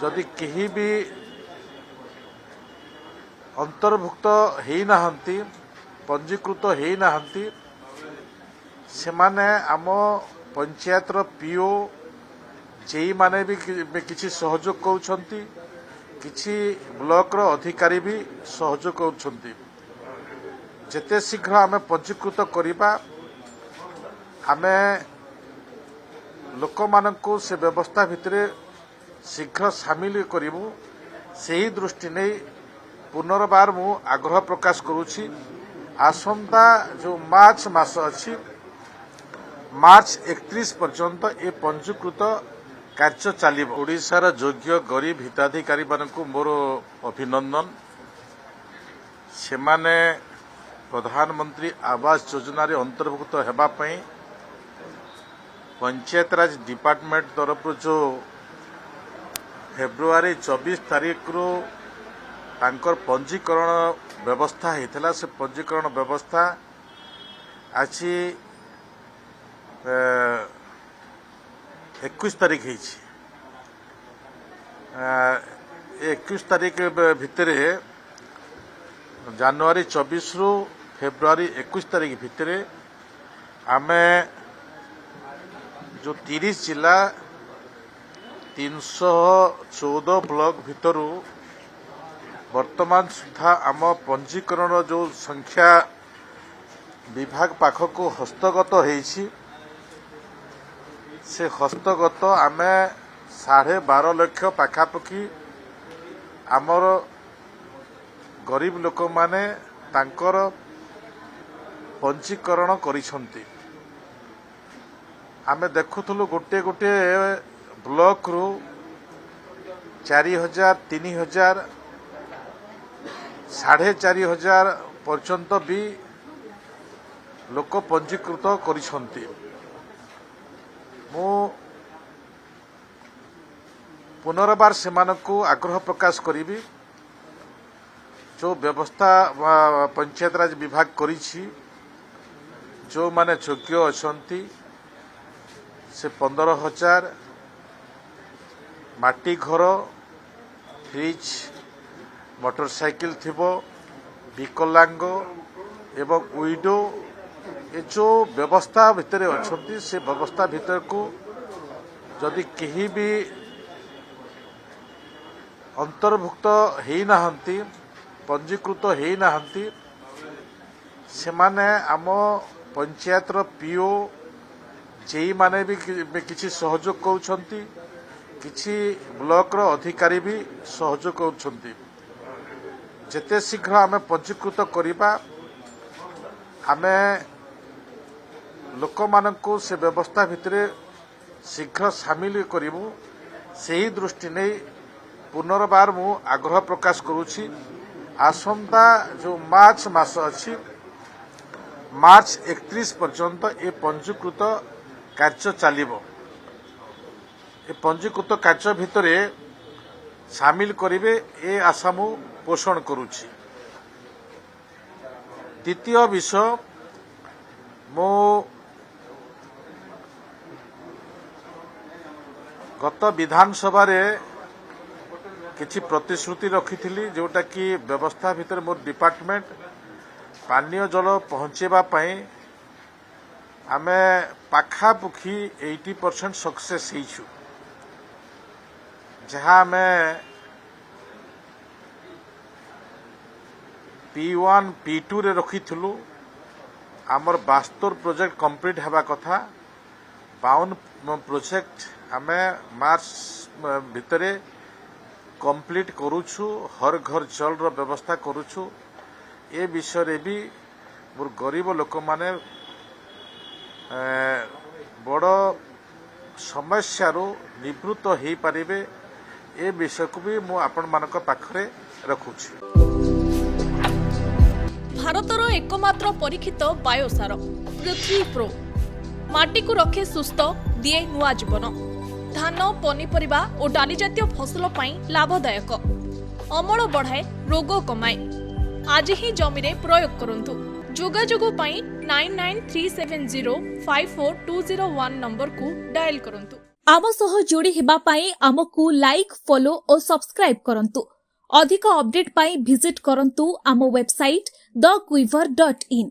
जदि केही भी अंतर्भुक्त होना पंजीकृत होना से माने आम पंचायतर पीओ जेई माने भी किसी सहयोग करुछंती किसी ब्लॉक रो अधिकारी भी सहयोग करुछंती जेते शीघ्र आम पंजीकृत करिबा आमे लोक मानकु से व्यवस्था भितरे शीघ्र सामिल करिवु सही दृष्टि नहीं पुनर्बार मु आग्रह प्रकाश करुछि आसंता जो मार्च मास अछि मार्च 31 पर्यंत ए पंजीकृत कार्य चलिब। ओडिशार योग्य गरीब हिताधिकारी मानकु मोर अभिनंदन से माने प्रधानमंत्री आवास योजना रे अंतर्भुक्त हेबा पई पंचायत राज डिपार्टमेंट तरफ जो फेब्रुआरी 24 तारीख रो तांकर पंजीकरण व्यवस्था होता से पंजीकरण व्यवस्था आज 21 तारीख 21 तारीख भितर जनवरी 24 रु फेब्रुआरी 21 तारीख भितर आमे जो 30 जिला 314 ब्लॉक भितरू वर्तमान सुधा आम पंजीकरण जो संख्या विभाग पाखक हस्तगत होईछि से हस्तगत आमे 12.5 लाख पाखापाखि आमर गरीब लोक माने तांकर पंजीकरण करिसंती। आमे देखुथुलु गोटे गोटे ब्लॉक रु 4000 3000 4,500 पर्यंत भी लोक पंजीकृत करिसंती। मु पुनर्बार सेमानकु आग्रह प्रकाश करिबी जो व्यवस्था पंचायत राज विभाग करिछि जो माने योग्य अछंती से 15,000 माटी घर फ्रिज मोटरसाइकिल थिबो विकलांग एवं विडो ये जो व्यवस्था भितर अच्छी से व्यवस्था भितर को जदि केही भी अंतर्भुक्त होना पंजीकृत होना से माने आम पंचायतर पीओ जेई माने भी किसी सहयोग करुछंती किसी ब्लॉक रो अधिकारी भी सहयोग करुछंती जेते शीघ्र आम पंजीकृत करिबा आमे लोक मानकु से व्यवस्था भितरे शीघ्र सामिल करिवु सही दृष्टि नहीं पुनर्बार मु आग्रह प्रकाश करुछि आसंता जो मार्च मास अछि मार्च 31 पर्यंत ए पंजीकृत कार्य चलिब। ए पंजीकृत कार्य भितरे सामिल करिवे ए आशा मु पोषण करुछि। द्वितीय विषय मो गत विधानसभा रे किछि प्रतिश्रुति रखिथिली जोटा कि व्यवस्था भितर मोर डिपार्टमेंट पानीय जल पहुंचेबा पई आमे पाखापुखी 80% सक्सेस हेइछु जहाँ आमे P1 P2 रे रखिथिलु आमर 72 प्रोजेक्ट कंप्लीट हेबा कथा 52 प्रोजेक्ट आमे मार्च भितरे कंप्लीट करूछु हर घर जल रो व्यवस्था करूछु। ए विषय रे भी मोर गरीब लोक माने बड़ समस्या रो निवृत्त हेई पारिबे ए विषय को भी मु आपण मानक पाखरे रखुछु। भारतर एकमात्र परीक्षित बायोसार पृथ्वी प्रो माटी को रखे सुस्थ दिए नुआ जीवन धान पनीपरिबा और डाली जातीय फसल पाई लाभदायक अमल बढ़ाए रोग कमाए आज ही जमी रे प्रयोग करंतु। जोगाजोग पाई 9937054201 नंबर को डायल करंतु। आम सह जोड़ी हेबा पाई आमकु लाइक फॉलो और सब्सक्राइब करंतु। अधिक अपडेट पाई विजिट करंतु आम वेबसाइट thequiver.in।